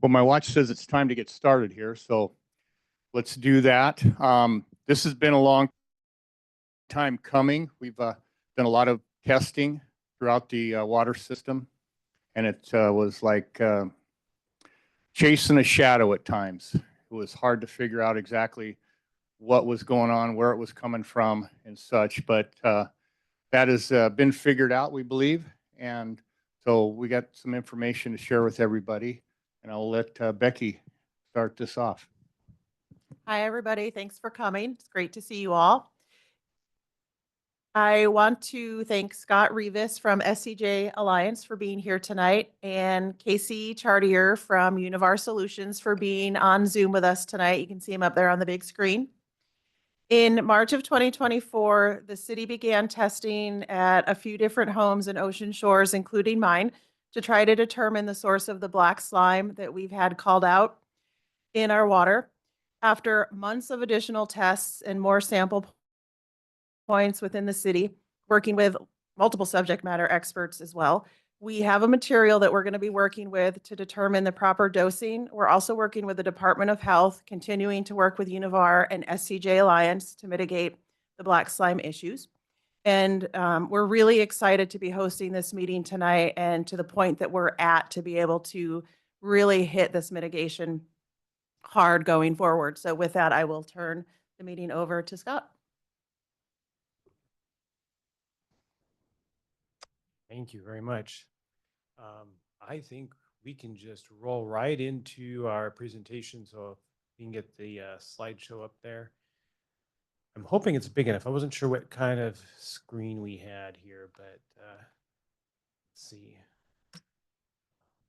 Well, my watch says it's time to get started here, so let's do that. This has been a long time coming. We've done a lot of testing throughout the water system, and it was like chasing a shadow at times. It was hard to figure out exactly what was going on, where it was coming from, and such, but that has been figured out, we believe, and so we got some information to share with everybody. And I'll let Becky start this off. Hi, everybody. Thanks for coming. It's great to see you all. I want to thank Scott Rivas from SCJ Alliance for being here tonight and Casey Chartier from Univar Solutions for being on Zoom with us tonight. You can see him up there on the big screen. In March of 2024, the city began testing at a few different homes in Ocean Shores, including mine, to try to determine the source of the black slime that we've had called out in our water. After months of additional tests and more sample points within the city, working with multiple subject matter experts as well, we have a material that we're going to be working with to determine the proper dosing. We're also working with the Department of Health, continuing to work with Univar and SCJ Alliance to mitigate the black slime issues. And we're really excited to be hosting this meeting tonight, and to the point that we're at, to be able to really hit this mitigation hard going forward. So with that, I will turn the meeting over to Scott. Thank you very much. I think we can just roll right into our presentation, so we can get the slideshow up there. I'm hoping it's big enough. I wasn't sure what kind of screen we had here, but let's see.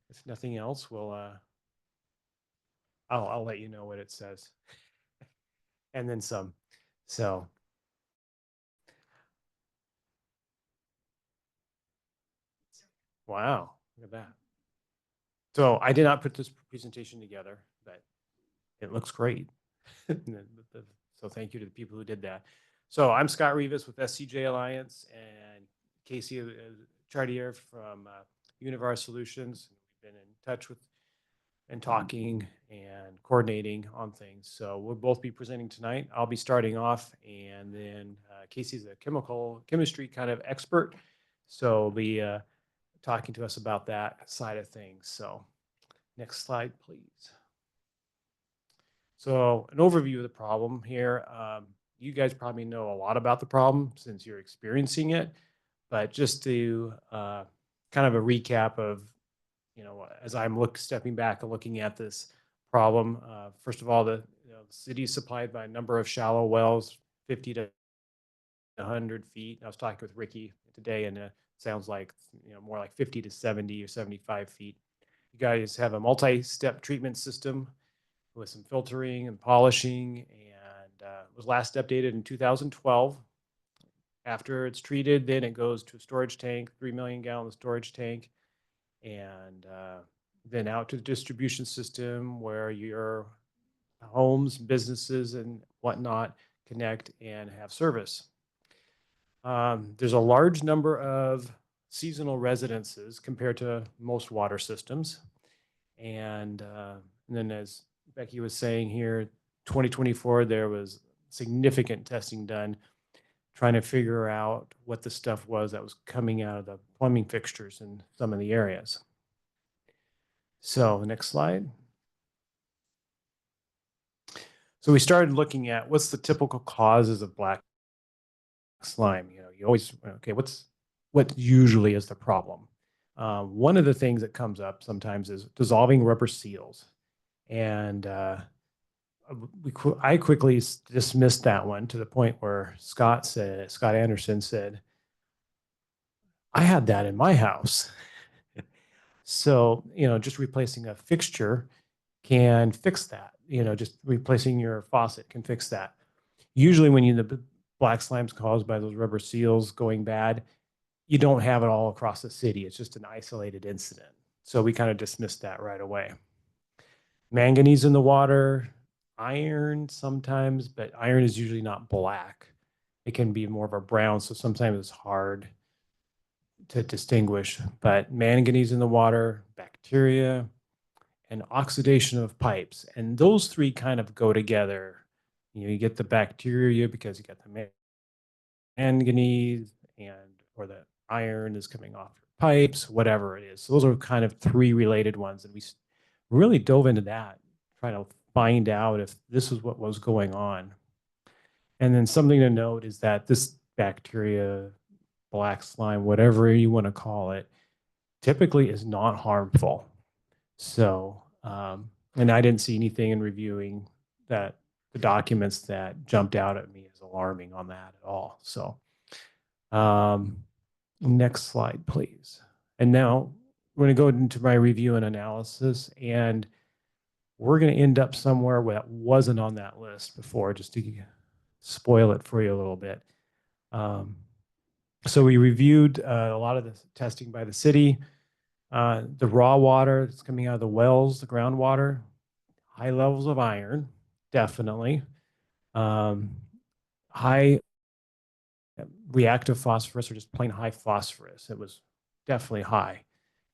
If nothing else, we'll I'll let you know what it says, and then some. So. Wow, look at that. So I did not put this presentation together, but it looks great. So thank you to the people who did that. So I'm Scott Rivas with SCJ Alliance and Casey Chartier from Univar Solutions. We've been in touch with and talking and coordinating on things. So we'll both be presenting tonight. I'll be starting off, and then Casey's a chemistry kind of expert. So be talking to us about that side of things. So next slide, please. So an overview of the problem here. You guys probably know a lot about the problem since you're experiencing it, but just to kind of a recap of, as I'm stepping back and looking at this problem. First of all, the city is supplied by a number of shallow wells, 50 to 100 feet. I was talking with Ricky today, and sounds like more like 50 to 70 or 75 feet. You guys have a multi-step treatment system with some filtering and polishing, and was last updated in 2012. After it's treated, then it goes to a storage tank, 3 million gallon storage tank, and then out to the distribution system where your homes, businesses, and whatnot connect and have service. There's a large number of seasonal residences compared to most water systems. And then, as Becky was saying here, 2024, there was significant testing done trying to figure out what the stuff was that was coming out of the plumbing fixtures in some of the areas. So the next slide. So we started looking at what's the typical causes of black slime. You always, okay, what usually is the problem? One of the things that comes up sometimes is dissolving rubber seals. And I quickly dismissed that one to the point where Scott Anderson said, I had that in my house. So, just replacing a fixture can fix that. Just replacing your faucet can fix that. Usually when the black slime's caused by those rubber seals going bad, you don't have it all across the city. It's just an isolated incident. So we kind of dismissed that right away. Manganese in the water, iron sometimes, but iron is usually not black. It can be more of a brown, so sometimes it's hard to distinguish. But manganese in the water, bacteria, and oxidation of pipes. And those three kind of go together. You get the bacteria because you got the manganese or the iron is coming off your pipes, whatever it is. So those are kind of three related ones. And we really dove into that, trying to find out if this is what was going on. And then something to note is that this bacteria, black slime, whatever you want to call it, typically is not harmful. So, and I didn't see anything in reviewing that the documents that jumped out at me as alarming on that at all. So, next slide, please. And now we're going to go into my review and analysis, and we're going to end up somewhere that wasn't on that list before, just to spoil it for you a little bit. So we reviewed a lot of the testing by the city, the raw water that's coming out of the wells, the groundwater, high levels of iron, definitely. High reactive phosphorus or just plain high phosphorus. It was definitely high.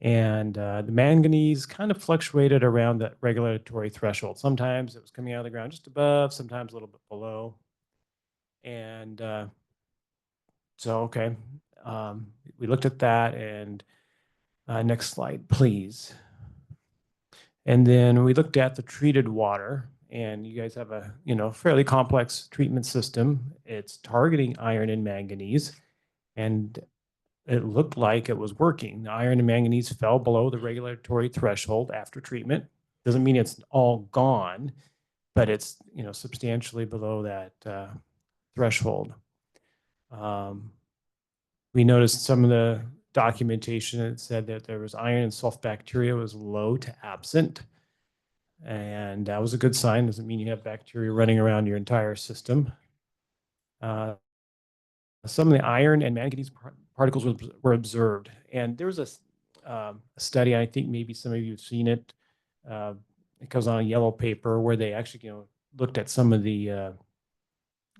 And the manganese kind of fluctuated around that regulatory threshold. Sometimes it was coming out of the ground just above, sometimes a little bit below. And okay, we looked at that, and next slide, please. And then we looked at the treated water, and you guys have a fairly complex treatment system. It's targeting iron and manganese, and it looked like it was working. The iron and manganese fell below the regulatory threshold after treatment. Doesn't mean it's all gone, but it's substantially below that threshold. We noticed some of the documentation that said that there was iron and sulfobacteria was low to absent. And that was a good sign. Doesn't mean you have bacteria running around your entire system. Some of the iron and manganese particles were observed. And there was a study, I think maybe some of you have seen it. It goes on a yellow paper where they actually looked at some of the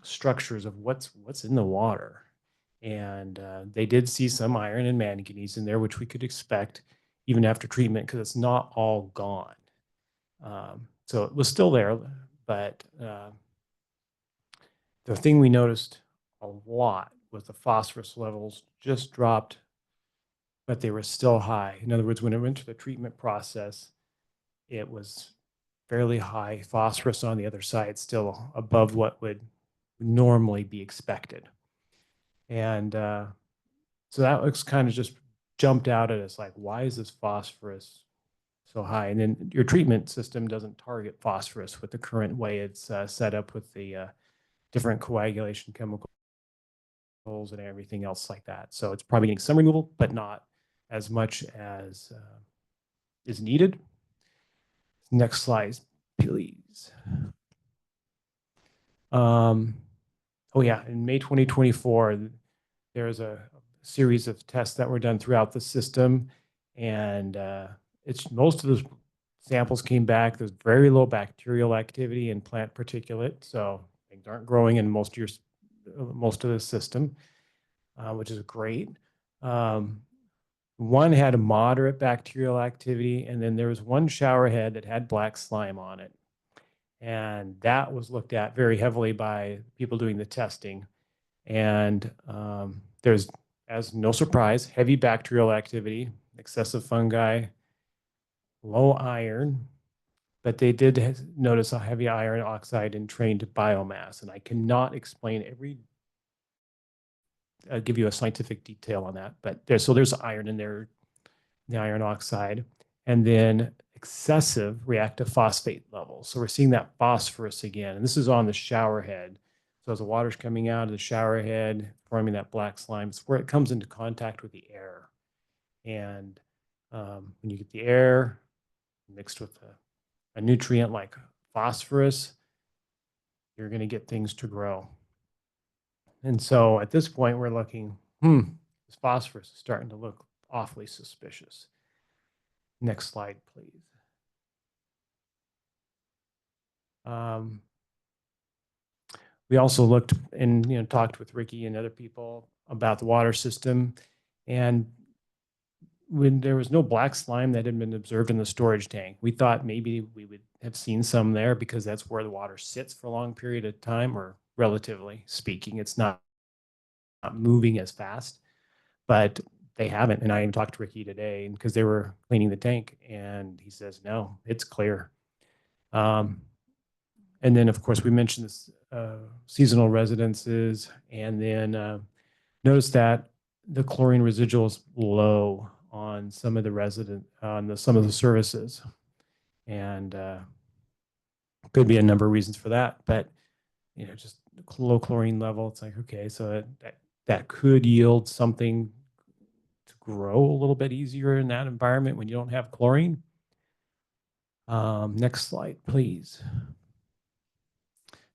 structures of what's in the water. And they did see some iron and manganese in there, which we could expect even after treatment because it's not all gone. So it was still there, but the thing we noticed a lot was the phosphorus levels just dropped, but they were still high. In other words, when it went to the treatment process, it was fairly high phosphorus on the other side, still above what would normally be expected. And so that was kind of just jumped out at us, like, why is this phosphorus so high? And then your treatment system doesn't target phosphorus with the current way it's set up with the different coagulation chemicals and everything else like that. So it's probably getting some removal, but not as much as is needed. Next slide, please. Oh yeah, in May 2024, there's a series of tests that were done throughout the system, and most of the samples came back. There's very low bacterial activity in plant particulate, so things aren't growing in most of the system, which is great. One had a moderate bacterial activity, and then there was one shower head that had black slime on it. And that was looked at very heavily by people doing the testing. And there's, as no surprise, heavy bacterial activity, excessive fungi, low iron, but they did notice a heavy iron oxide in trained biomass. And I cannot explain give you a scientific detail on that, but there's iron in there, the iron oxide, and then excessive reactive phosphate levels. So we're seeing that phosphorus again, and this is on the shower head. So as the water's coming out of the shower head, forming that black slime, it's where it comes into contact with the air. And when you get the air mixed with a nutrient like phosphorus, you're going to get things to grow. And so at this point, we're looking, this phosphorus is starting to look awfully suspicious. Next slide, please. We also looked and talked with Ricky and other people about the water system. And when there was no black slime that had been observed in the storage tank. We thought maybe we would have seen some there because that's where the water sits for a long period of time, or relatively speaking, it's not moving as fast, but they haven't. And I even talked to Ricky today because they were cleaning the tank, and he says, no, it's clear. And then, of course, we mentioned this seasonal residences, and then notice that the chlorine residual is low on some of the some of the services, and could be a number of reasons for that. But just low chlorine level. It's like, okay, so that could yield something to grow a little bit easier in that environment when you don't have chlorine. Next slide, please.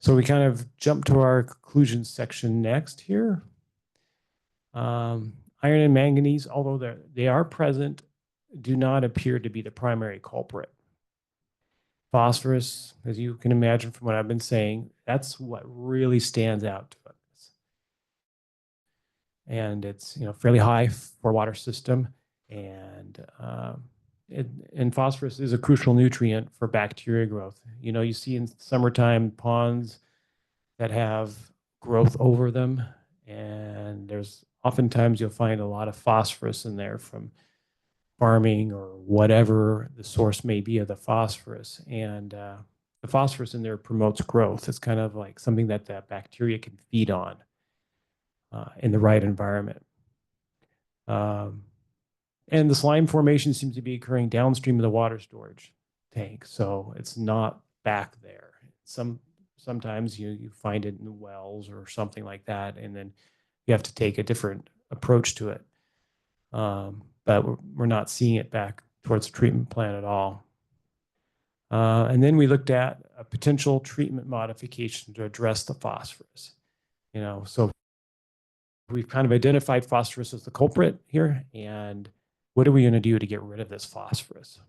So we kind of jump to our conclusion section next here. Iron and manganese, although they are present, do not appear to be the primary culprit. Phosphorus, as you can imagine from what I've been saying, that's what really stands out to us. And it's fairly high for water system, and phosphorus is a crucial nutrient for bacteria growth. You see in summertime ponds that have growth over them, and there's oftentimes you'll find a lot of phosphorus in there from farming or whatever the source may be of the phosphorus. And the phosphorus in there promotes growth. It's kind of like something that bacteria can feed on in the right environment. And the slime formation seems to be occurring downstream of the water storage tank, so it's not back there. Sometimes you find it in the wells or something like that, and then you have to take a different approach to it. But we're not seeing it back towards the treatment plant at all. And then we looked at a potential treatment modification to address the phosphorus. So we've kind of identified phosphorus as the culprit here, and what are we going to do to get rid of this phosphorus?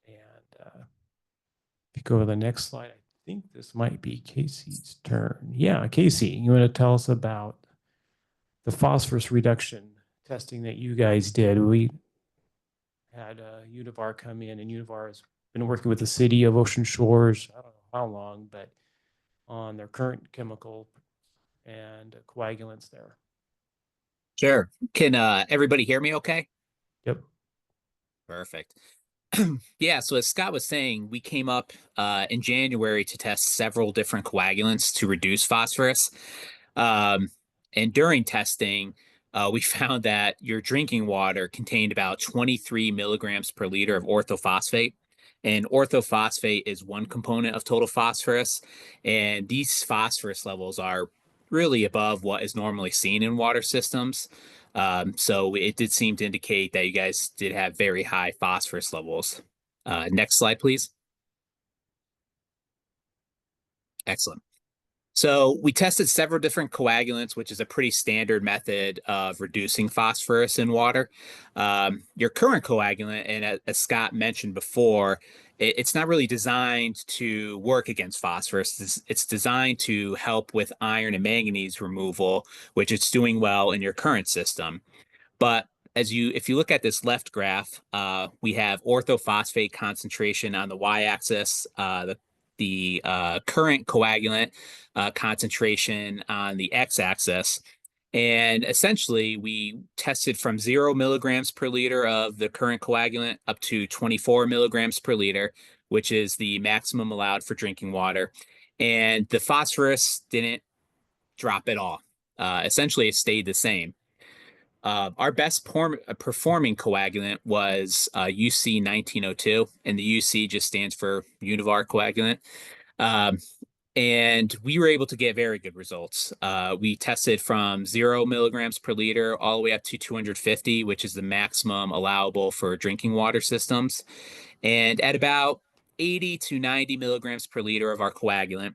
And if you go to the next slide, I think this might be Casey's turn. Yeah, Casey, you want to tell us about the phosphorus reduction testing that you guys did? We had Univar come in, and Univar has been working with the city of Ocean Shores, I don't know how long, but on their current chemical and coagulants there. Sure. Can everybody hear me okay? Yep. Perfect. Yeah, so as Scott was saying, we came up in January to test several different coagulants to reduce phosphorus. And during testing, we found that your drinking water contained about 23 milligrams per liter of orthophosphate. And orthophosphate is one component of total phosphorus. And these phosphorus levels are really above what is normally seen in water systems. So it did seem to indicate that you guys did have very high phosphorus levels. Next slide, please. Excellent. So we tested several different coagulants, which is a pretty standard method of reducing phosphorus in water. Your current coagulant, and as Scott mentioned before, it's not really designed to work against phosphorus. It's designed to help with iron and manganese removal, which it's doing well in your current system. But if you look at this left graph, we have orthophosphate concentration on the y-axis, the current coagulant concentration on the x-axis. And essentially, we tested from 0 milligrams per liter of the current coagulant up to 24 milligrams per liter, which is the maximum allowed for drinking water. And the phosphorus didn't drop at all. Essentially, it stayed the same. Our best performing coagulant was UC 1902, and the UC just stands for Univar coagulant. And we were able to get very good results. We tested from 0 milligrams per liter all the way up to 250, which is the maximum allowable for drinking water systems. And at about 80 to 90 milligrams per liter of our coagulant,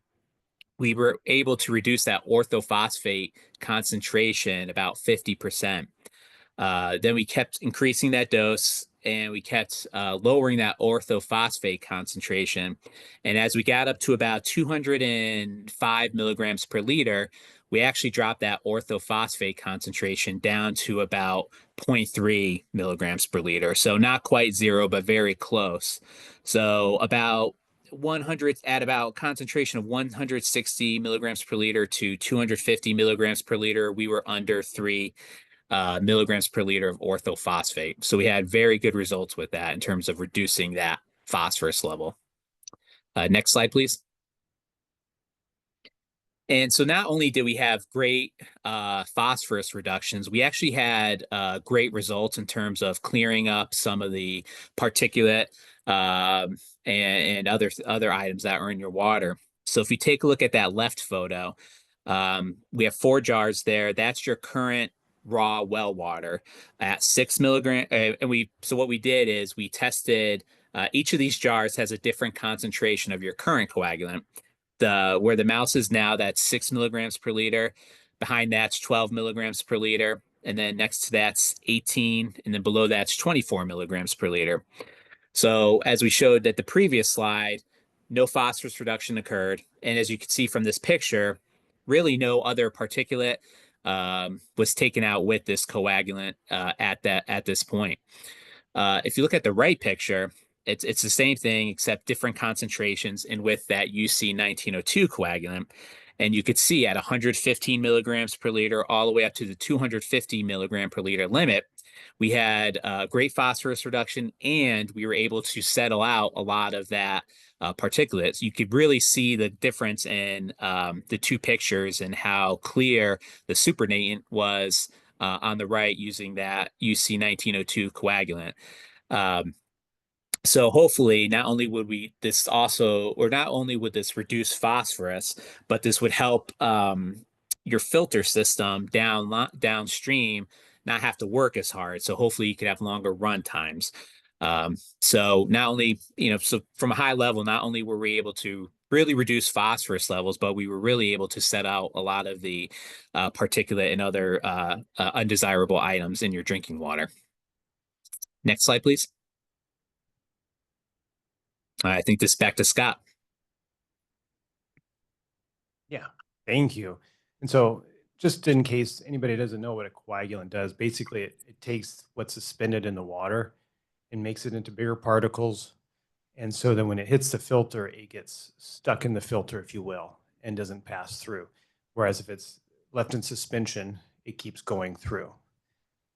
we were able to reduce that orthophosphate concentration about 50%. Then we kept increasing that dose, and we kept lowering that orthophosphate concentration. And as we got up to about 205 milligrams per liter, we actually dropped that orthophosphate concentration down to about 0.3 milligrams per liter. So not quite zero, but very close. So about 100 at about concentration of 160 milligrams per liter to 250 milligrams per liter, we were under 3 milligrams per liter of orthophosphate. So we had very good results with that in terms of reducing that phosphorus level. Next slide, please. And so not only did we have great phosphorus reductions, we actually had great results in terms of clearing up some of the particulate and other items that are in your water. So if you take a look at that left photo, we have 4 jars there. That's your current raw well water at 6 milligrams. So what we did is we tested each of these jars has a different concentration of your current coagulant. Where the mouse is now, that's 6 milligrams per liter. Behind that's 12 milligrams per liter. And then next to that's 18. And then below that's 24 milligrams per liter. So as we showed at the previous slide, no phosphorus reduction occurred. And as you can see from this picture, really no other particulate was taken out with this coagulant at this point. If you look at the right picture, it's the same thing except different concentrations and with that UC 1902 coagulant. And you could see at 115 milligrams per liter all the way up to the 250 milligram per liter limit, we had great phosphorus reduction and we were able to settle out a lot of that particulates. You could really see the difference in the 2 pictures and how clear the supernatant was on the right using that UC 1902 coagulant. So hopefully not only would this reduce phosphorus, but this would help your filter system downstream not have to work as hard. So hopefully you could have longer run times. So not only, so from a high level, not only were we able to really reduce phosphorus levels, but we were really able to set out a lot of the particulate and other undesirable items in your drinking water. Next slide, please. I think this is back to Scott. Yeah, thank you. And so just in case anybody doesn't know what a coagulant does, basically it takes what's suspended in the water and makes it into bigger particles. And so then when it hits the filter, it gets stuck in the filter, if you will, and doesn't pass through. Whereas if it's left in suspension, it keeps going through,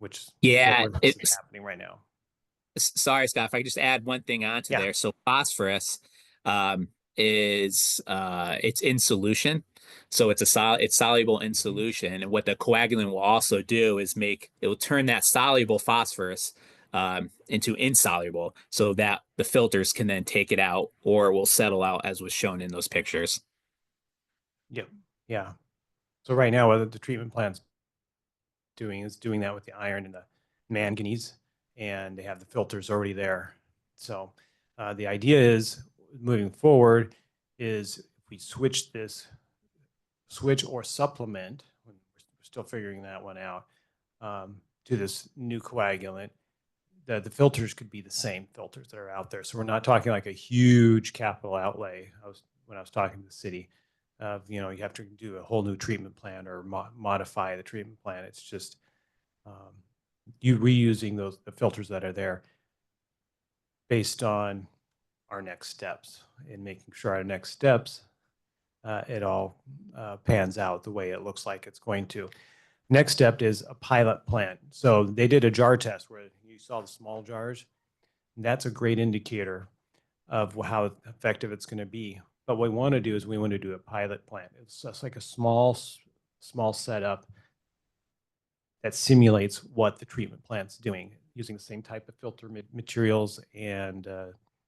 which Yeah, is what is happening right now. Sorry, Scott, if I could just add one thing onto there. So phosphorus is it's in solution. So it's soluble in solution. And what the coagulant will also do is it will turn that soluble phosphorus into insoluble so that the filters can then take it out or it will settle out as was shown in those pictures. Yep. Yeah. So right now what the treatment plant's doing is doing that with the iron and the manganese, and they have the filters already there. So the idea is moving forward is if we switch or supplement, we're still figuring that one out, to this new coagulant, the filters could be the same filters that are out there. So we're not talking like a huge capital outlay. When I was talking to the city of, you have to do a whole new treatment plan or modify the treatment plan. It's just you reusing the filters that are there based on our next steps and making sure our next steps, it all pans out the way it looks like it's going to. Next step is a pilot plant. So they did a jar test where you saw the small jars. That's a great indicator of how effective it's going to be. But what we want to do is we want to do a pilot plant. It's just like a small setup that simulates what the treatment plant's doing using the same type of filter materials and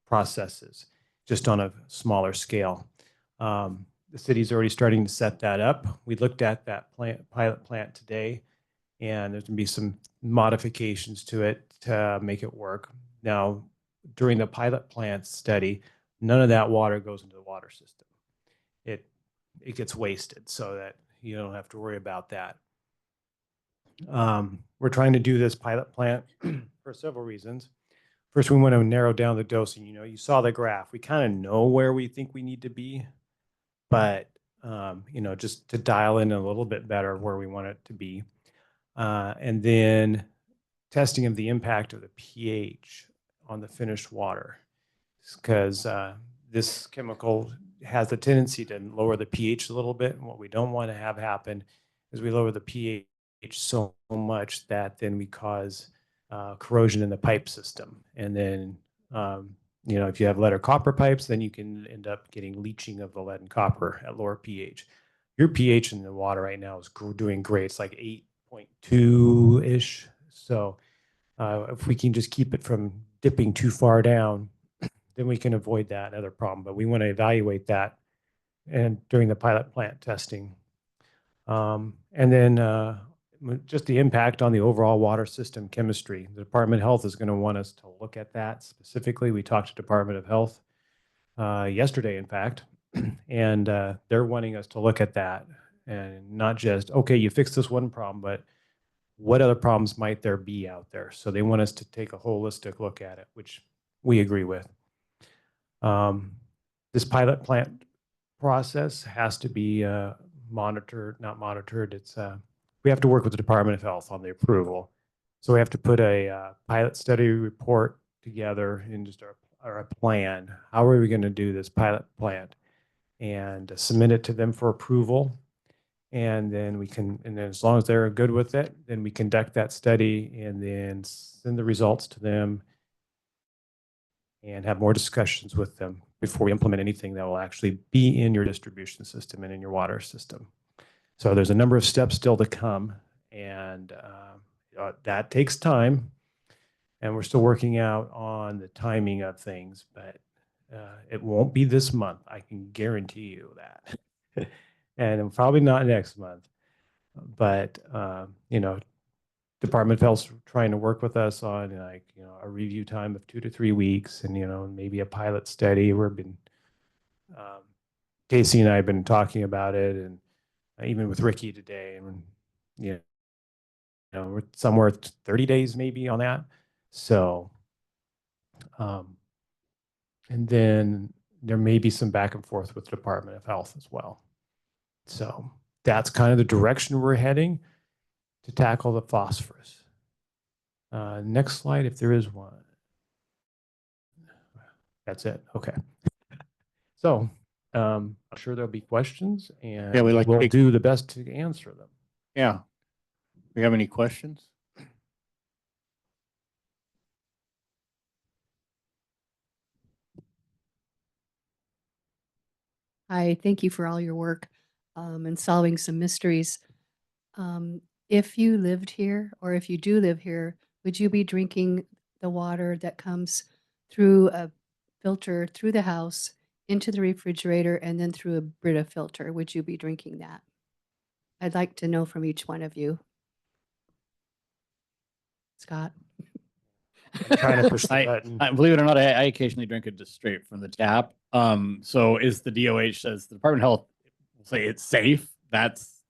processes, just on a smaller scale. The city's already starting to set that up. We looked at that pilot plant today, and there's going to be some modifications to it to make it work. Now, during the pilot plant study, none of that water goes into the water system. It gets wasted so that you don't have to worry about that. We're trying to do this pilot plant for several reasons. First, we want to narrow down the dosing. You saw the graph. We kind of know where we think we need to be, but just to dial in a little bit better where we want it to be. And then testing of the impact of the pH on the finished water, because this chemical has a tendency to lower the pH a little bit. And what we don't want to have happen is we lower the pH so much that then we cause corrosion in the pipe system. And then, if you have lead or copper pipes, then you can end up getting leaching of the lead and copper at lower pH. Your pH in the water right now is doing great. It's like 8.2-ish. So if we can just keep it from dipping too far down, then we can avoid that other problem. But we want to evaluate that and during the pilot plant testing. And then just the impact on the overall water system chemistry. The Department of Health is going to want us to look at that specifically. We talked to Department of Health yesterday, in fact, and they're wanting us to look at that and not just, okay, you fixed this one problem, but what other problems might there be out there? So they want us to take a holistic look at it, which we agree with. This pilot plant process has to be not monitored. It's we have to work with the Department of Health on the approval. So we have to put a pilot study report together in just a plan. How are we going to do this pilot plant and submit it to them for approval? And then and then as long as they're good with it, then we conduct that study and then send the results to them and have more discussions with them before we implement anything that will actually be in your distribution system and in your water system. So there's a number of steps still to come, and that takes time. And we're still working out on the timing of things, but it won't be this month. I can guarantee you that. And probably not next month. But, Department of Health's trying to work with us on a review time of 2 to 3 weeks and, maybe a pilot study. Casey and I have been talking about it, and even with Ricky today, and we're somewhere 30 days maybe on that. So, and then there may be some back and forth with the Department of Health as well. So that's kind of the direction we're heading to tackle the phosphorus. Next slide, if there is one. That's it. Okay. So I'm sure there'll be questions, and we'll do the best to answer them. Yeah. We have any questions? Hi, thank you for all your work in solving some mysteries. If you lived here, or if you do live here, would you be drinking the water that comes through a filter through the house into the refrigerator and then through a Brita filter? Would you be drinking that? I'd like to know from each one of you. Scott? I'm trying to push the I button. believe it or not, I occasionally drink it just straight from the tap. So is the DOH says the Department of Health will say it's safe. That's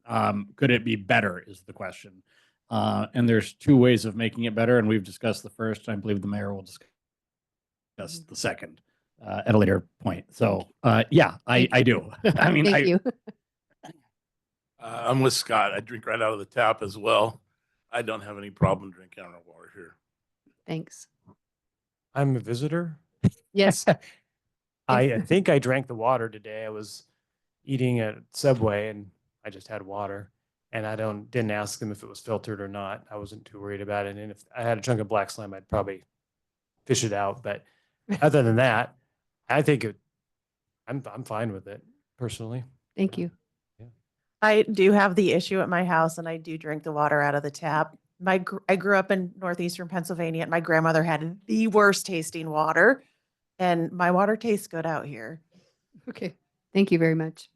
could it be better is the question. And there's 2 ways of making it better, and we've discussed the first. I believe the mayor will discuss the second at a later point. So yeah, I do. I mean, Thank you. I'm with Scott. I drink right out of the tap as well. I don't have any problem drinking our water here. Thanks. I'm a visitor. Yes. I think I drank the water today. I was eating at Subway and I just had water, and I didn't ask them if it was filtered or not. I wasn't too worried about it. And if I had a chunk of black slime, I'd probably fish it out. But other than that, I think I'm fine with it personally. Thank you. I do have the issue at my house, and I do drink the water out of the tap. I grew up in northeastern Pennsylvania, and my grandmother had the worst tasting water, and my water tastes good out here. Okay. Thank you very much.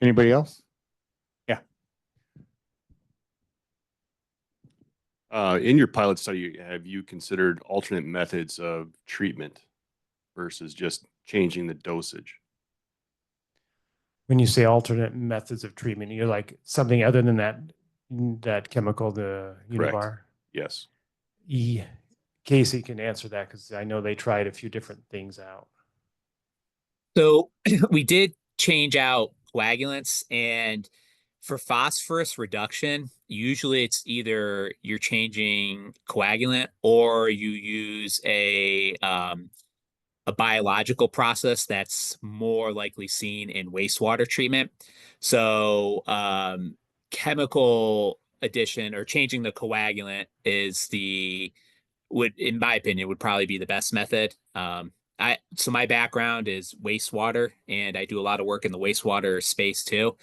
Anybody else? Yeah. In your pilot study, have you considered alternate methods of treatment versus just changing the dosage? When you say alternate methods of treatment, you're like something other than that chemical, the Correct. Univar? Yes. Casey can answer that because I know they tried a few different things out. So we did change out coagulants, and for phosphorus reduction, usually it's either you're changing coagulant or you use a biological process that's more likely seen in wastewater treatment. So chemical addition or changing the coagulant is would, in my opinion, would probably be the best method. So my background is wastewater, and I do a lot of work in the wastewater space too.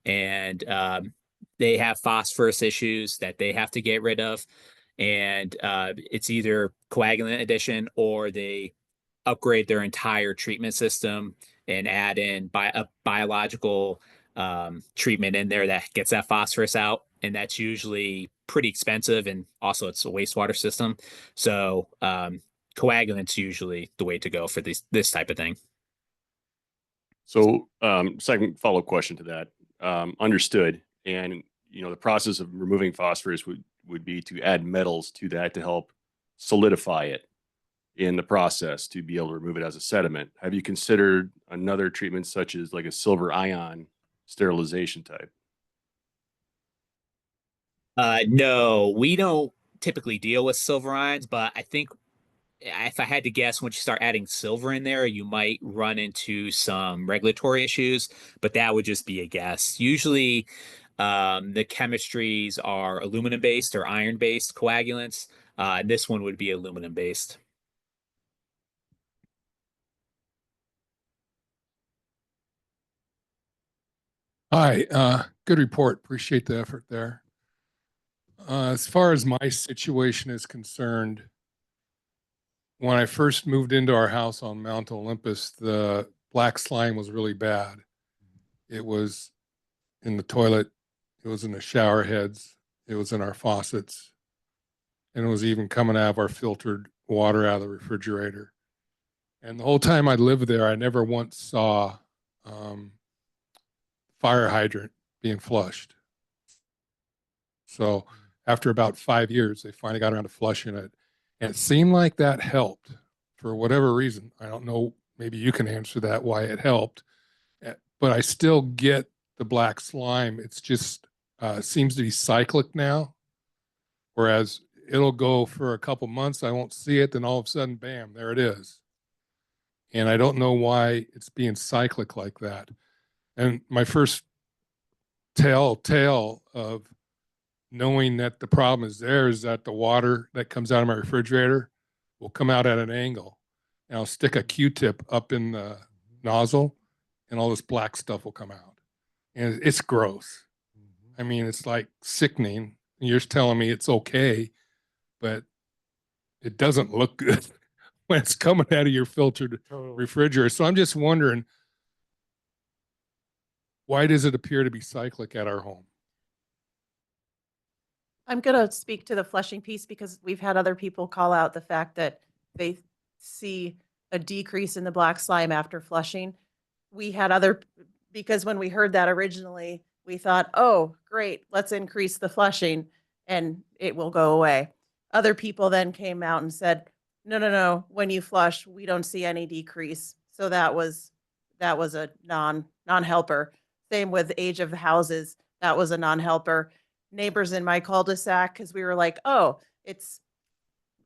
And they have phosphorus issues that they have to get rid of, and it's either coagulant addition or they upgrade their entire treatment system and add in a biological treatment in there that gets that phosphorus out. And that's usually pretty expensive. And also it's a wastewater system. So coagulant's usually the way to go for this type of thing. So, second follow-up question to that, understood. And, the process of removing phosphorus would be to add metals to that to help solidify it in the process to be able to remove it as a sediment. Have you considered another treatment such as like a silver ion sterilization type? No, we don't typically deal with silver ions, but I think if I had to guess, once you start adding silver in there, you might run into some regulatory issues, but that would just be a guess. Usually, the chemistries are aluminum-based or iron-based coagulants. This one would be aluminum-based. Hi, good report. Appreciate the effort there. As far as my situation is concerned, when I first moved into our house on Mount Olympus, the black slime was really bad. It was in the toilet, it was in the shower heads, it was in our faucets, and it was even coming out of our filtered water out of the refrigerator. And the whole time I lived there, I never once saw fire hydrant being flushed. So after about 5 years, they finally got around to flushing it. And it seemed like that helped for whatever reason. I don't know. Maybe you can answer that, why it helped. But I still get the black slime. It's just seems to be cyclic now. Whereas it'll go for a couple months, I won't see it. Then all of a sudden, bam, there it is. And I don't know why it's being cyclic like that. And my first tale of knowing that the problem is there is that the water that comes out of my refrigerator will come out at an angle. And I'll stick a Q-tip up in the nozzle and all this black stuff will come out. And it's gross. I mean, it's like sickening. You're just telling me it's okay, but it doesn't look good when it's coming out of your filtered refrigerator. So I'm just wondering, why does it appear to be cyclic at our home? I'm going to speak to the flushing piece because we've had other people call out the fact that they see a decrease in the black slime after flushing. We had because when we heard that originally, we thought, oh, great, let's increase the flushing and it will go away. Other people then came out and said, no, when you flush, we don't see any decrease. So that was a non-helper. Same with age of the houses. That was a non-helper. Neighbors in my cul-de-sac, because we were like, oh, it's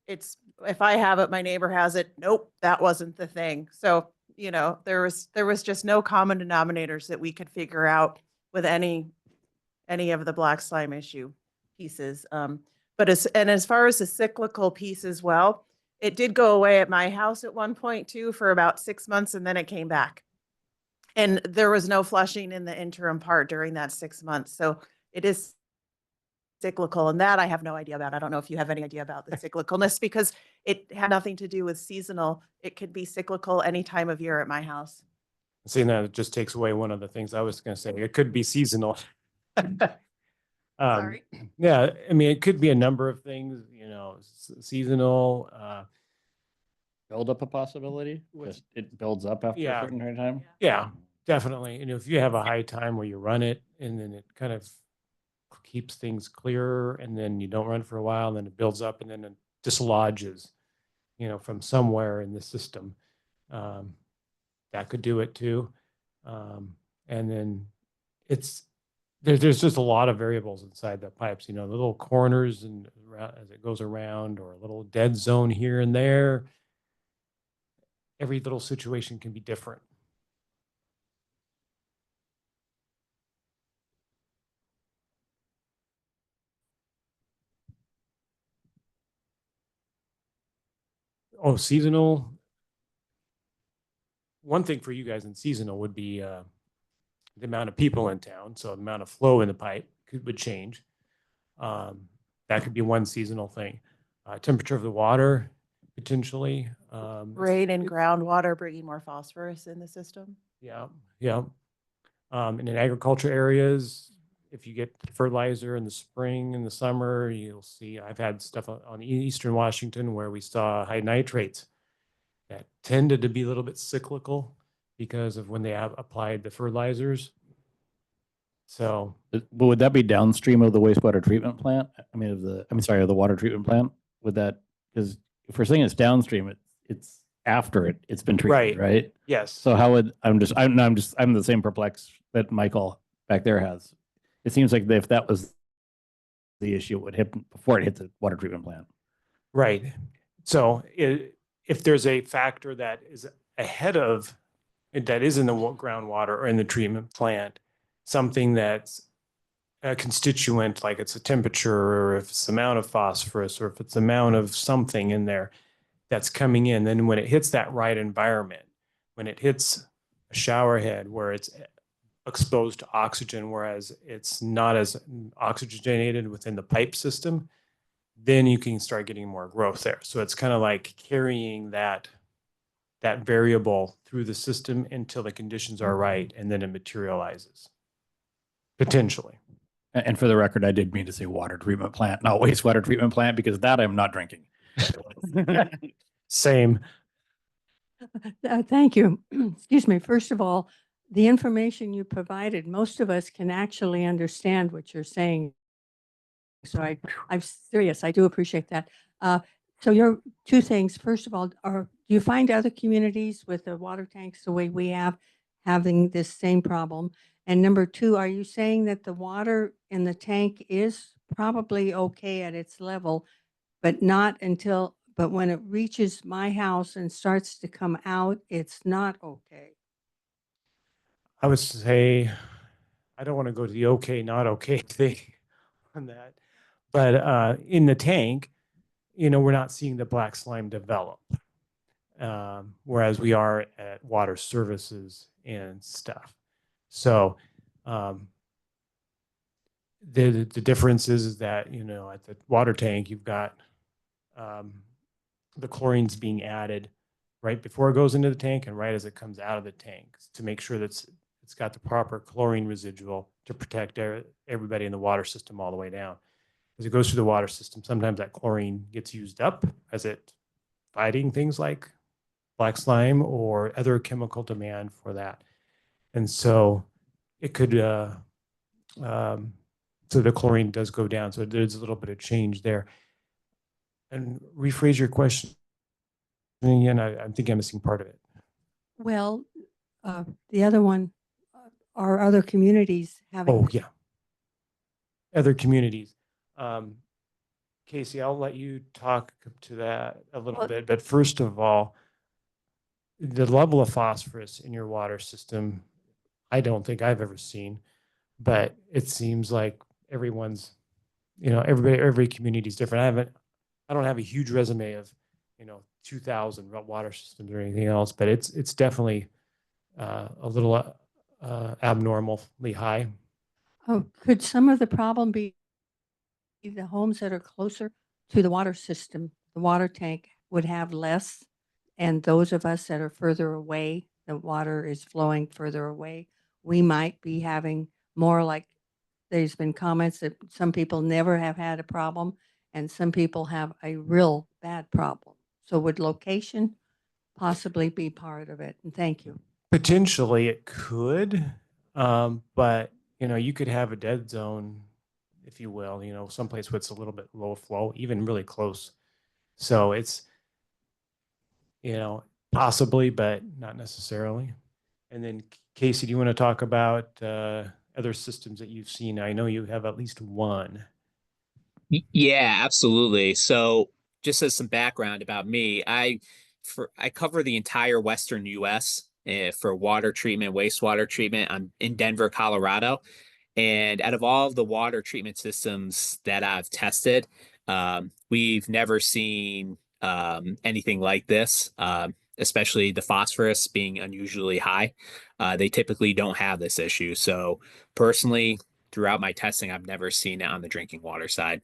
if I have it, my neighbor has it. Nope, that wasn't the thing. So, there was just no common denominators that we could figure out with any of the black slime issue pieces. But as far as the cyclical piece as well, it did go away at my house at one point too for about 6 months, and then it came back. And there was no flushing in the interim part during that 6 months. So it is cyclical, and that I have no idea about. I don't know if you have any idea about the cyclicalness because it had nothing to do with seasonal. It could be cyclical any time of year at my house. Seeing that, it just takes away one of the things I was going to say. It could be seasonal. Sorry. Yeah, I mean, it could be a number of things, seasonal. Build up a possibility. Just it builds up after a certain time. Yeah, definitely. If you have a high time where you run it and then it kind of keeps things clearer, and then you don't run for a while, and then it builds up, and then it dislodges, from somewhere in the system. That could do it too. And then there's just a lot of variables inside the pipes, you know, the little corners and as it goes around, or a little dead zone here and there. Every little situation can be different. Oh, seasonal. One thing for you guys in seasonal would be the amount of people in town. So the amount of flow in the pipe would change. That could be one seasonal thing. Temperature of the water, potentially. Rain and groundwater bringing more phosphorus in the system. Yeah, yeah. And in agriculture areas, if you get fertilizer in the spring and the summer, you'll see, I've had stuff on Eastern Washington where we saw high nitrates that tended to be a little bit cyclical because of when they have applied the fertilizers. So, But would that be downstream of the wastewater treatment plant? I mean, of the water treatment plant? Would that, because if we're saying it's downstream, it's after it's been treated, right? yes. So how would, I'm the same perplexed that Michael back there has. It seems like if that was the issue, it would hit before it hit the water treatment plant. Right. So if there's a factor that is ahead of, that is in the groundwater or in the treatment plant, something that's a constituent, like it's a temperature, or if it's the amount of phosphorus, or if it's the amount of something in there that's coming in, then when it hits that right environment, when it hits a shower head where it's exposed to oxygen, whereas it's not as oxygenated within the pipe system, then you can start getting more growth there. So it's kind of like carrying that variable through the system until the conditions are right, and then it materializes, potentially. And for the record, I did mean to say water treatment plant, not wastewater treatment plant, because that I'm not drinking. Same. Thank you. Excuse me. First of all, the information you provided, most of us can actually understand what you're saying. So I'm serious. I do appreciate that. So your two things. First of all, do you find other communities with the water tanks the way we have having this same problem? And number two, are you saying that the water in the tank is probably okay at its level, but when it reaches my house and starts to come out, it's not okay? I would say, I don't want to go to the okay, not okay thing on that. But in the tank, you know, we're not seeing the black slime develop, whereas we are at water services and stuff. So the difference is that, you know, at the water tank, you've got the chlorine's being added right before it goes into the tank and right as it comes out of the tank to make sure that it's got the proper chlorine residual to protect everybody in the water system all the way down. As it goes through the water system, sometimes that chlorine gets used up as it fighting things like black slime or other chemical demand for that. And so it could, so the chlorine does go down. So there's a little bit of change there. And rephrase your question again. I'm thinking I'm missing part of it. Well, the other one, are other communities having? Oh, yeah. Other communities. Casey, I'll let you talk to that a little bit. But first of all, the level of phosphorus in your water system, I don't think I've ever seen, but it seems like everyone's, you know, every community is different. I don't have a huge resume of, you know, 2,000 water systems or anything else, but it's definitely a little abnormally high. Oh, could some of the problem be the homes that are closer to the water system, the water tank would have less, and those of us that are further away, the water is flowing further away, we might be having more? Like there's been comments that some people never have had a problem and some people have a real bad problem. So would location possibly be part of it? And thank you. Potentially it could, but you know, you could have a dead zone, if you will, you know, someplace where it's a little bit low flow, even really close. So it's, you know, possibly, but not necessarily. And then Casey, do you want to talk about other systems that you've seen? I know you have at least one. Yeah, absolutely. So just as some background about me, I cover the entire Western US for water treatment, wastewater treatment. I'm in Denver, Colorado. And out of all of the water treatment systems that I've tested, we've never seen anything like this, especially the phosphorus being unusually high. They typically don't have this issue. So personally, throughout my testing, I've never seen it on the drinking water side.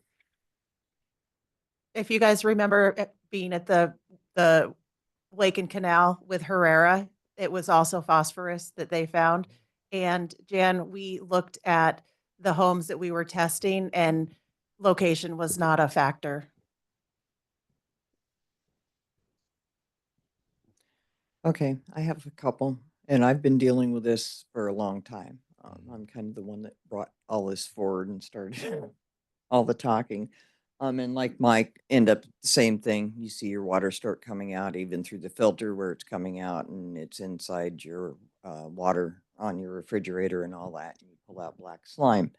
If you guys remember being at the Lake and Canal with Herrera, it was also phosphorus that they found. And Jan, we looked at the homes that we were testing and location was not a factor. Okay, I have a couple, and I've been dealing with this for a long time. I'm kind of the one that brought all this forward and started all the talking. And like Mike, end up the same thing. You see your water start coming out, even through the filter where it's coming out, and it's inside your water on your refrigerator and all that. And you pull out black slime.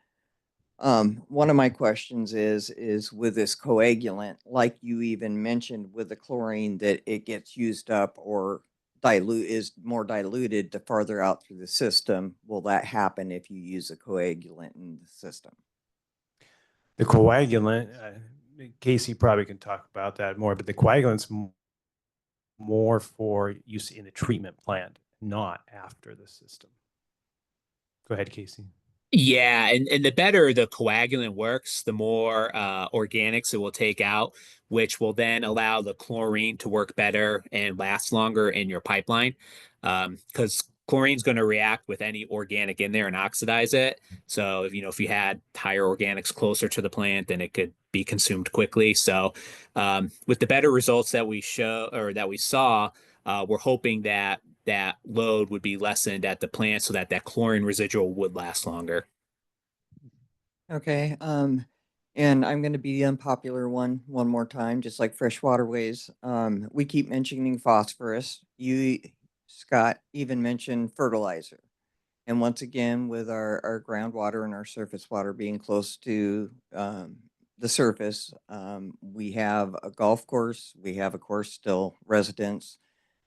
One of my questions is with this coagulant, like you even mentioned with the chlorine, that it gets used up or is more diluted the farther out through the system. Will that happen if you use a coagulant in the system? The coagulant, Casey probably can talk about that more, but the coagulant's more for use in the treatment plant, not after the system. Go ahead, Casey. Yeah, and the better the coagulant works, the more organics it will take out, which will then allow the chlorine to work better and last longer in your pipeline. Because chlorine's going to react with any organic in there and oxidize it. So if you had higher organics closer to the plant, then it could be consumed quickly. So with the better results that we saw, we're hoping that that load would be lessened at the plant so that that chlorine residual would last longer. Okay. And I'm going to be the unpopular one more time, just like fresh waterways. We keep mentioning phosphorus. You, Scott, even mentioned fertilizer. And once again, with our groundwater and our surface water being close to the surface, we have a golf course. We have, of course, still residents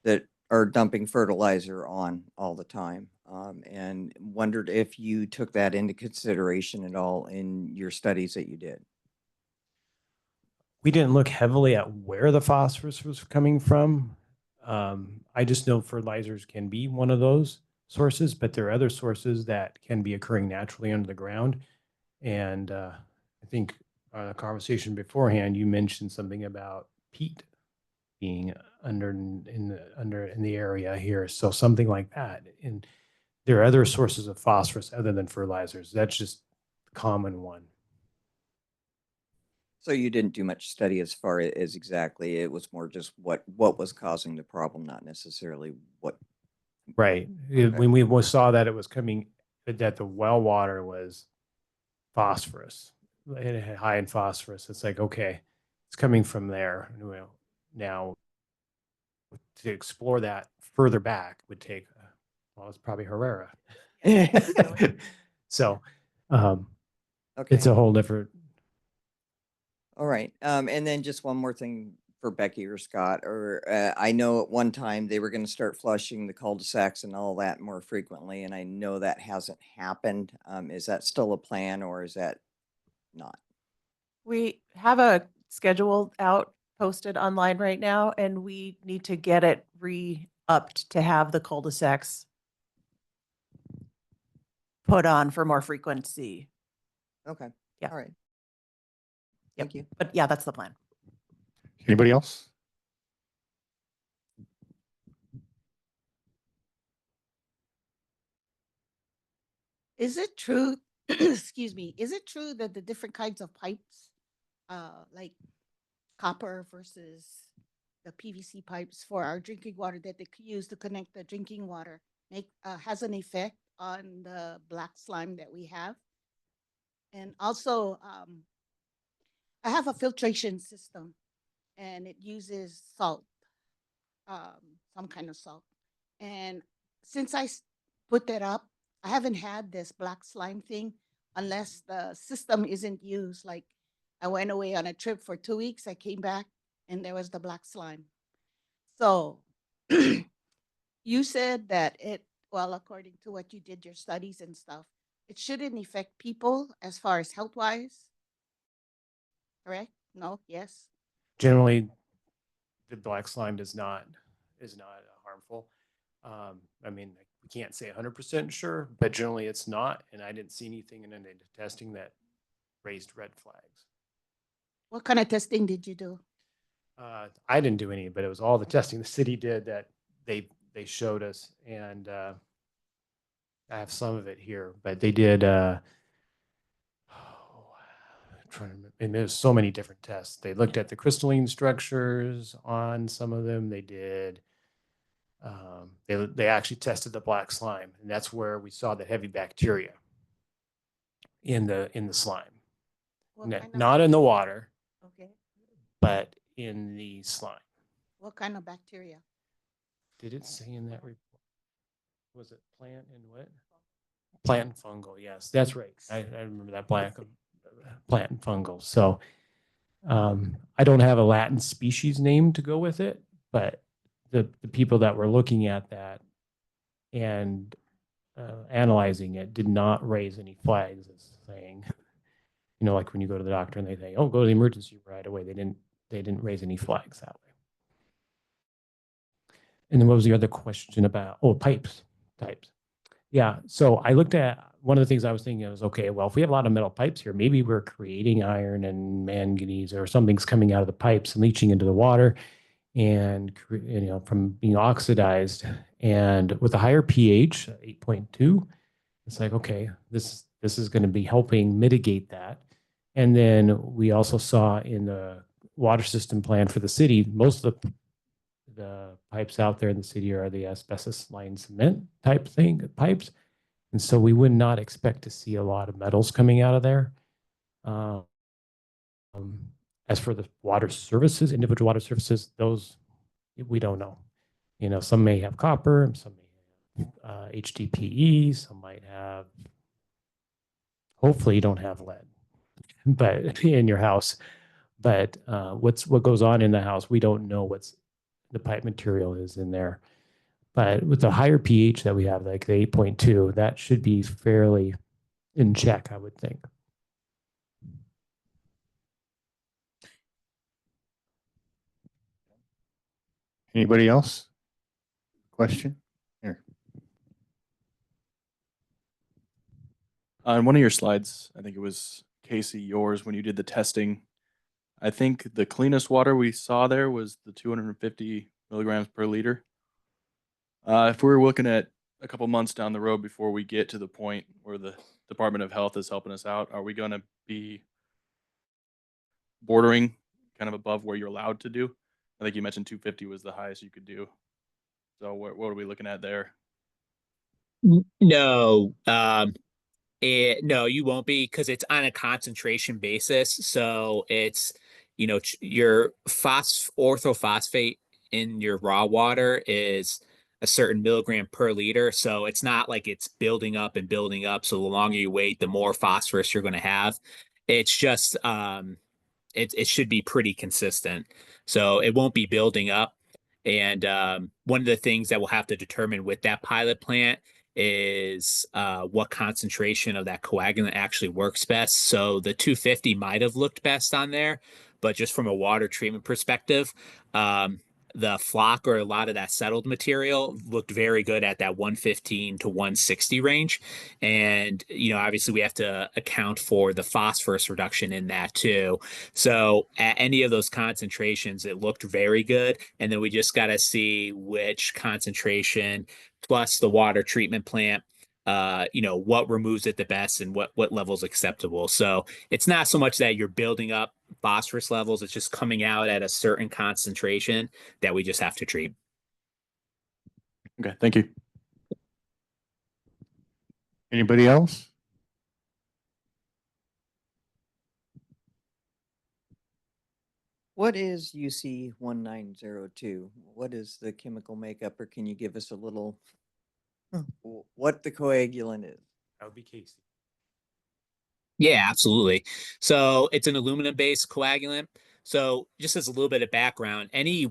that are dumping fertilizer on all the time. And wondered if you took that into consideration at all in your studies that you did. We didn't look heavily at where the phosphorus was coming from. I just know fertilizers can be one of those sources, but there are other sources that can be occurring naturally under the ground. And I think a conversation beforehand, you mentioned something about peat being in the area here. So something like that. And there are other sources of phosphorus other than fertilizers. That's just the common one. So you didn't do much study as far as exactly, it was more just what was causing the problem, not necessarily what. Right. Okay. When we saw that it was coming, that the well water was phosphorus, it had high in phosphorus. It's like, okay, it's coming from there. Well, now to explore that further back would take, well, it's probably Herrera. So Okay. it's a whole different. All right. And then just one more thing for Becky or Scott, or I know at one time they were going to start flushing the cul-de-sacs and all that more frequently, and I know that hasn't happened. Is that still a plan or is that not? We have a schedule out posted online right now, and we need to get it re-upped to have the cul-de-sacs put on for more frequency. Okay. Yeah. All right. Yep. Thank you. But yeah, that's the plan. Anybody else? Is it true, excuse me, is it true that the different kinds of pipes, like copper versus the PVC pipes for our drinking water that they use to connect the drinking water has an effect on the black slime that we have? And also, I have a filtration system and it uses salt, some kind of salt. And since I put that up. I haven't had this black slime thing unless the system isn't used. Like I went away on a trip for 2 weeks. I came back and there was the black slime. So you said that well, according to what you did, your studies and stuff, it shouldn't affect people as far as health wise. Correct? No? Yes? Generally, the black slime is not harmful. I mean, we can't say 100% sure, but generally it's not. And I didn't see anything in any testing that raised red flags. What kind of testing did you do? I didn't do any, but it was all the testing the city did that they showed us, and I have some of it here. But they did. I'm trying to remember, and there's so many different tests. They looked at the crystalline structures on some of them. They did. They actually tested the black slime, and that's where we saw the heavy bacteria in the slime. What kind of Not in the water, Okay. but in the slime. What kind of bacteria? Did it say in that report? Was it plant and what? Plant and fungal. Yes, that's right. I remember that plant and fungal. So I don't have a Latin species name to go with it, but the people that were looking at that and analyzing it did not raise any flags as saying, you know, like when you go to the doctor and they say, "Oh, go to the emergency right away." They didn't raise any flags that way. And then what was the other question about? Oh, types. Yeah. So I looked at one of the things I was thinking was, okay, well, if we have a lot of metal pipes here, maybe we're creating iron and manganese or something's coming out of the pipes and leaching into the water and, you know, from being oxidized. And with a higher pH, 8.2, it's like, okay, this is going to be helping mitigate that. And then we also saw in the water system plan for the city, most of the pipes out there in the city are the asbestos lined cement type pipes. And so we would not expect to see a lot of metals coming out of there. As for the water services, individual water services, those we don't know. You know, some may have copper, some may have HDPE, some might have, hopefully you don't have lead, but in your house. But what goes on in the house, we don't know what's the pipe material is in there. But with the higher pH that we have, like the 8.2, that should be fairly in check, I would think. Anybody else? Question? Here. On one of your slides, I think it was Casey, yours, when you did the testing, I think the cleanest water we saw there was the 250 milligrams per liter. If we're looking at a couple months down the road before we get to the point where the Department of Health is helping us out, are we going to be bordering kind of above where you're allowed to do? I think you mentioned 250 was the highest you could do. So what are we looking at there? No, no, you won't be, because it's on a concentration basis. So it's, you know, your orthophosphate in your raw water is a certain milligram per liter. So it's not like it's building up and building up. So the longer you wait, the more phosphorus you're going to have. It's just, it should be pretty consistent. So it won't be building up. And one of the things that we'll have to determine with that pilot plant is what concentration of that coagulant actually works best. So the 250 might have looked best on there, but just from a water treatment perspective, the flock or a lot of that settled material looked very good at that 115 to 160 range. And, you know, obviously we have to account for the phosphorus reduction in that too. So at any of those concentrations, it looked very good. And then we just got to see which concentration plus the water treatment plant, you know, what removes it the best and what level's acceptable. So it's not so much that you're building up phosphorus levels, it's just coming out at a certain concentration that we just have to treat. Okay, thank you. Anybody else? What is UC 1902? What is the chemical makeup, or can you give us a little what the coagulant is. That would be Casey. Yeah, absolutely. So it's an aluminum-based coagulant. So just as a little bit of background, any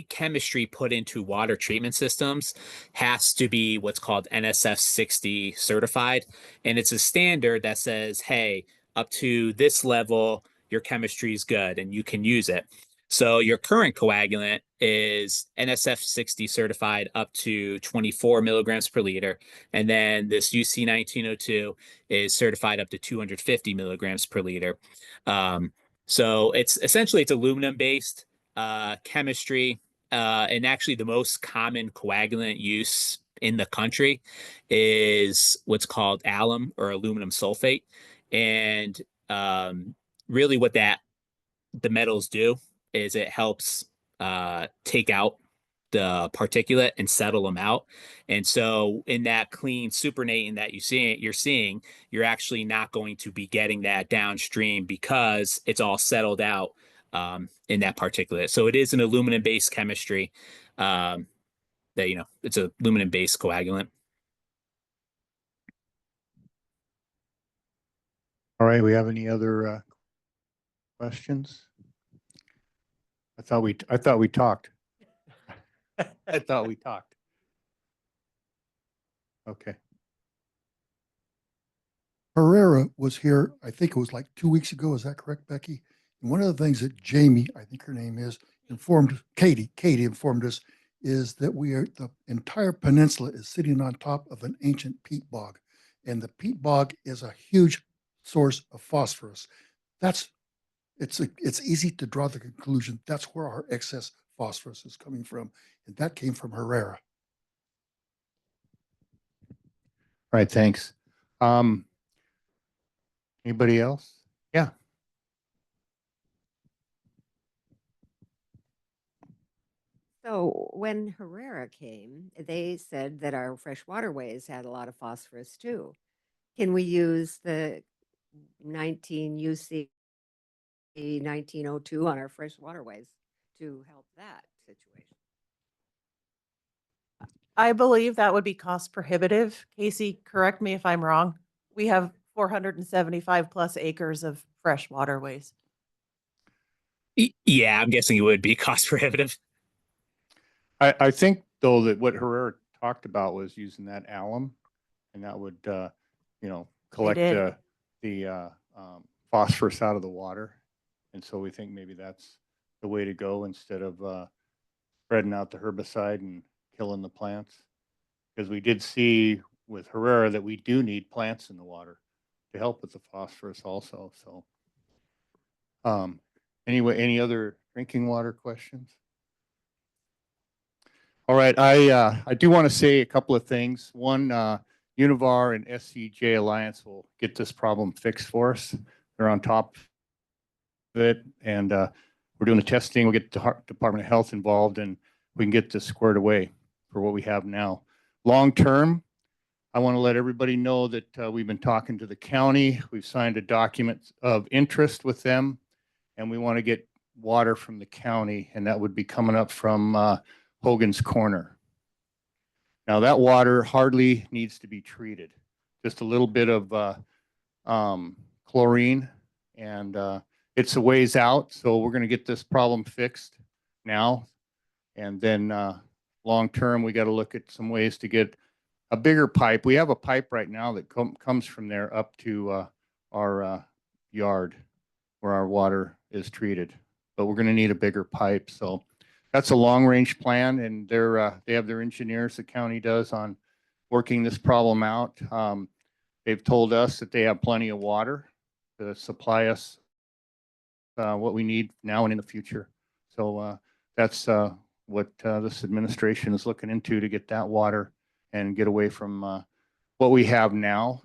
chemistry put into water treatment systems has to be what's called NSF 60 certified. And it's a standard that says, hey, up to this level, your chemistry is good and you can use it. So your current coagulant is NSF 60 certified up to 24 milligrams per liter. And then this UC 1902 is certified up to 250 milligrams per liter. So it's essentially it's aluminum based chemistry, and actually the most common coagulant use in the country is what's called alum or aluminum sulfate, and really what the metals do is it helps take out the particulate and settle them out. And so in that clean supernatant that you're seeing, you're actually not going to be getting that downstream because it's all settled out in that particulate. So it is an aluminum based chemistry that, it's a aluminum based coagulant. All right, we have any other questions? I thought we talked. I thought we talked. Okay. Herrera was here, I think it was like 2 weeks ago. Is that correct, Becky? And one of the things that Jamie, I think her name is, Katie informed us is that the entire peninsula is sitting on top of an ancient peat bog. And the peat bog is a huge source of phosphorus. It's easy to draw the conclusion that's where our excess phosphorus is coming from. And that came from Herrera. All right, thanks. Anybody else? Yeah. So when Herrera came, they said that our fresh waterways had a lot of phosphorus too. Can we use the 19 UC 1902 on our fresh waterways to help that situation? I believe that would be cost prohibitive. Casey, correct me if I'm wrong. We have 475 plus acres of fresh waterways. Yeah, I'm guessing it would be cost prohibitive. I think though that what Herrera talked about was using that alum, and that would collect did. the phosphorus out of the water, and so we think maybe that's the way to go instead of spreading out the herbicide and killing the plants, because we did see with Herrera that we do need plants in the water to help with the phosphorus also. So anyway, any other drinking water questions? All right, I do want to say a couple of things. One, Univar and SCJ Alliance will get this problem fixed for us. They're on top of it, and we're doing the testing. We'll get the Department of Health involved, and we can get this squared away for what we have now. Long term, I want to let everybody know that we've been talking to the county. We've signed a document of interest with them, and we want to get water from the county, and that would be coming up from Hogan's Corner. Now that water hardly needs to be treated. Just a little bit of chlorine, and it's a ways out. So we're going to get this problem fixed now. And then long term, we got to look at some ways to get a bigger pipe. We have a pipe right now that comes from there up to our yard where our water is treated. But we're going to need a bigger pipe. So that's a long range plan, and they have their engineers, the county does, on working this problem out. They've told us that they have plenty of water to supply us what we need now and in the future. So that's what this administration is looking into, to get that water and get away from what we have now.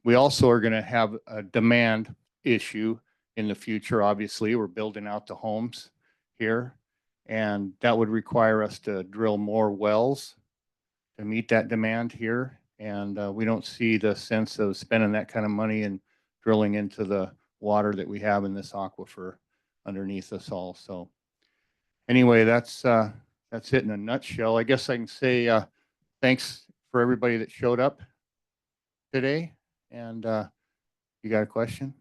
We also are going to have a demand issue in the future. Obviously, we're building out the homes here, and that would require us to drill more wells to meet that demand here. And we don't see the sense of spending that kind of money and drilling into the water that we have in this aquifer underneath us all. So anyway, that's it in a nutshell. I guess I can say thanks for everybody that showed up today. And you got a question?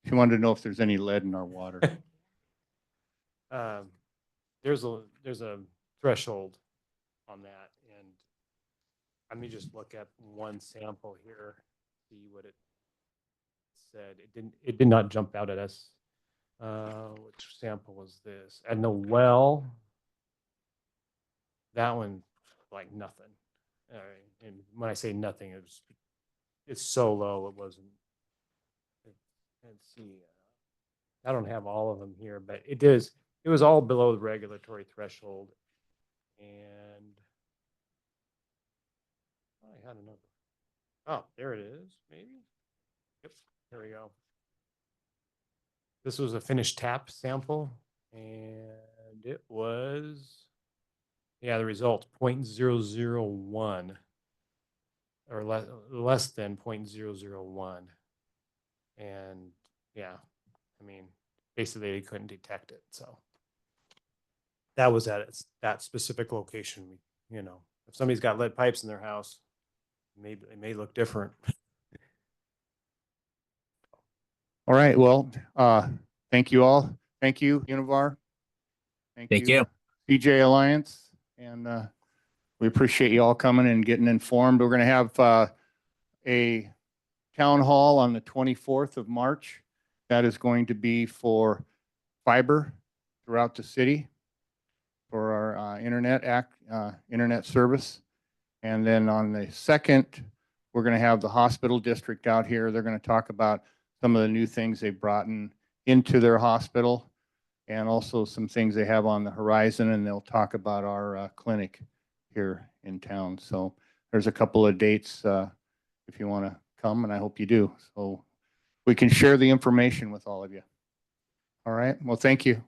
She wanted to know if there's any lead in our water. There's a threshold on that, and let me just look at one sample here, see what it said. It did not jump out at us. Which sample was this? And the well, that one, like nothing. And when I say nothing, it's so low it wasn't. Let's see. I don't have all of them here, but it is. It was all below the regulatory threshold, and I had another. Oh, there it is. Maybe. Yep. There we go. This was a finished tap sample, and it was, yeah, the result 0.001 or less than 0.001. And yeah, I mean, basically they couldn't detect it. So that was at that specific location. You know, if somebody's got lead pipes in their house, maybe it may look different. All right. Well, thank you all. Thank you, Univar. Thank you. SCJ Alliance. And we appreciate you all coming and getting informed. We're going to have a town hall on the 24th of March. That is going to be for fiber throughout the city for our internet service. And then on the 2nd, we're going to have the hospital district out here. They're going to talk about some of the new things they've brought into their hospital and also some things they have on the horizon. And they'll talk about our clinic here in town. So there's a couple of dates if you want to come, and I hope you do. So we can share the information with all of you. All right. Well, thank you.